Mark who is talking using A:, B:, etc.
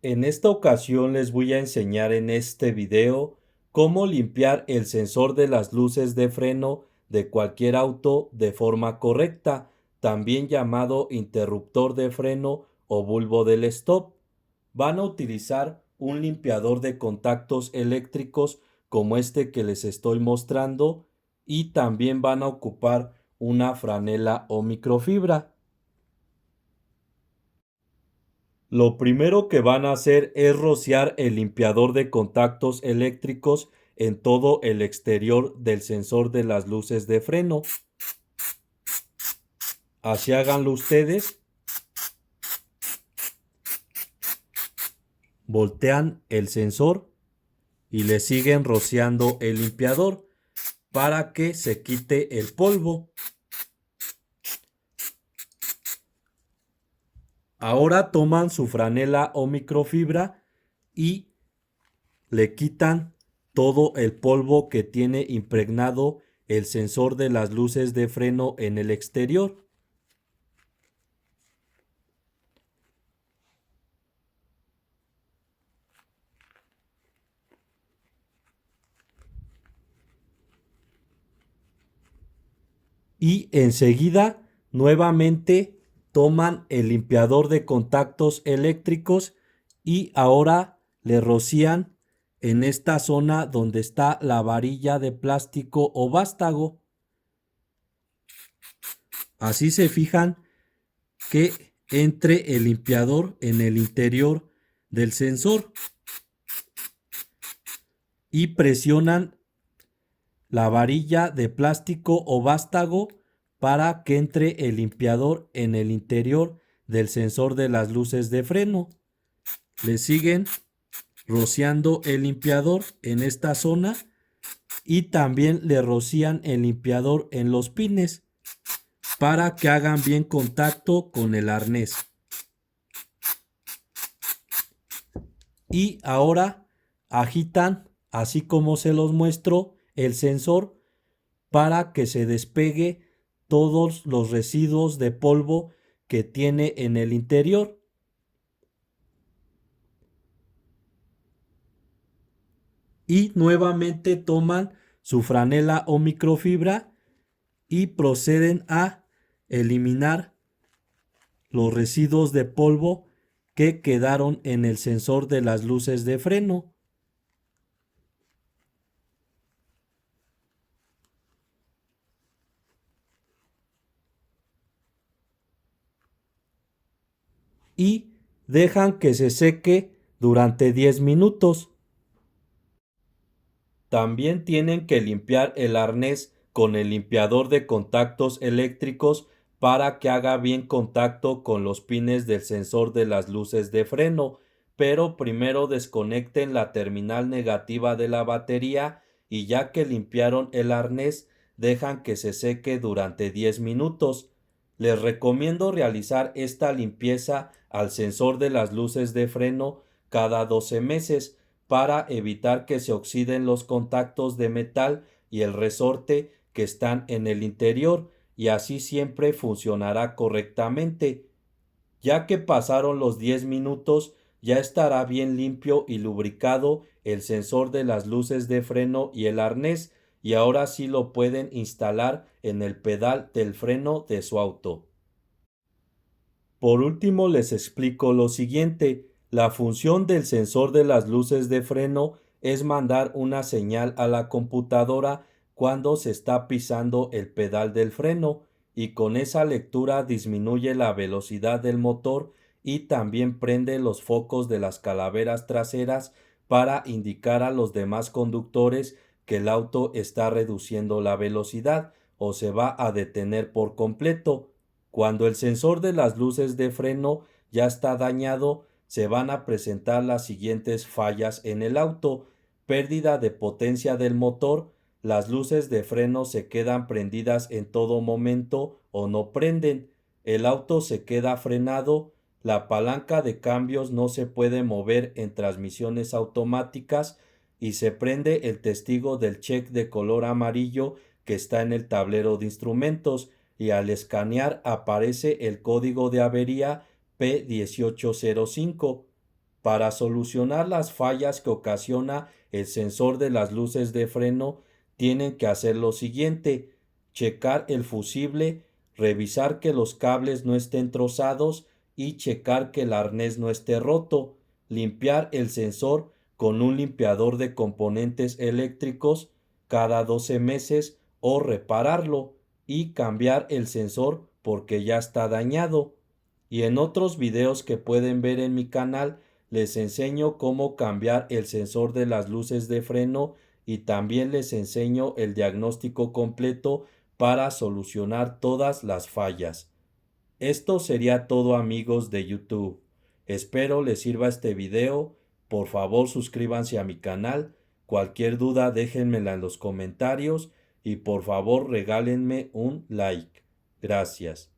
A: En esta ocasión les voy a enseñar en este video cómo limpiar el sensor de las luces de freno de cualquier auto de forma correcta, también llamado interruptor de freno o bulbo del stop. Van a utilizar un limpiador de contactos eléctricos como este que les estoy mostrando y también van a ocupar una franela o microfibra. Lo primero que van a hacer es rociar el limpiador de contactos eléctricos en todo el exterior del sensor de las luces de freno. Así háganlo ustedes. Voltean el sensor y le siguen rociando el limpiador para que se quite el polvo. Ahora toman su franela o microfibra y le quitan todo el polvo que tiene impregnado el sensor de las luces de freno en el exterior. Y enseguida nuevamente toman el limpiador de contactos eléctricos y ahora le rocían en esta zona donde está la varilla de plástico o vástago. Así se fijan que entre el limpiador en el interior del sensor y presionan la varilla de plástico o vástago para que entre el limpiador en el interior del sensor de las luces de freno. Le siguen rociando el limpiador en esta zona y también le rocían el limpiador en los pines para que hagan bien contacto con el arnés. Y ahora agitan, así como se los muestro, el sensor para que se despegue todos los residuos de polvo que tiene en el interior. Y nuevamente toman su franela o microfibra y proceden a eliminar los residuos de polvo que quedaron en el sensor de las luces de freno. Y dejan que se seque durante 10 minutos. También tienen que limpiar el arnés con el limpiador de contactos eléctricos para que haga bien contacto con los pines del sensor de las luces de freno, pero primero desconecten la terminal negativa de la batería y ya que limpiaron el arnés, dejan que se seque durante 10 minutos. Les recomiendo realizar esta limpieza al sensor de las luces de freno cada 12 meses para evitar que se oxiden los contactos de metal y el resorte que están en el interior, y así siempre funcionará correctamente. Ya que pasaron los 10 minutos, ya estará bien limpio y lubricado el sensor de las luces de freno y el arnés, y ahora sí lo pueden instalar en el pedal del freno de su auto. Por último, les explico lo siguiente. La función del sensor de las luces de freno es mandar una señal a la computadora cuando se está pisando el pedal del freno, y con esa lectura disminuye la velocidad del motor y también prende los focos de las calaveras traseras para indicar a los demás conductores que el auto está reduciendo la velocidad o se va a detener por completo. Cuando el sensor de las luces de freno ya está dañado, se van a presentar las siguientes fallas en el auto: pérdida de potencia del motor, las luces de freno se quedan prendidas en todo momento o no prenden, el auto se queda frenado, la palanca de cambios no se puede mover en transmisiones automáticas y se prende el testigo del check de color amarillo que está en el tablero de instrumentos, y al escanear aparece el código de avería P1805. Para solucionar las fallas que ocasiona el sensor de las luces de freno, tienen que hacer lo siguiente: checar el fusible, revisar que los cables no estén trozados y checar que el arnés no esté roto, limpiar el sensor con un limpiador de componentes eléctricos cada 12 meses o repararlo y cambiar el sensor porque ya está dañado. Y en otros videos que pueden ver en mi canal les enseño cómo cambiar el sensor de las luces de freno y también les enseño el diagnóstico completo para solucionar todas las fallas. Esto sería todo, amigos de YouTube. Espero les sirva este video. Por favor, suscríbanse a mi canal. Cualquier duda déjenmela en los comentarios y por favor regálenme un like. Gracias.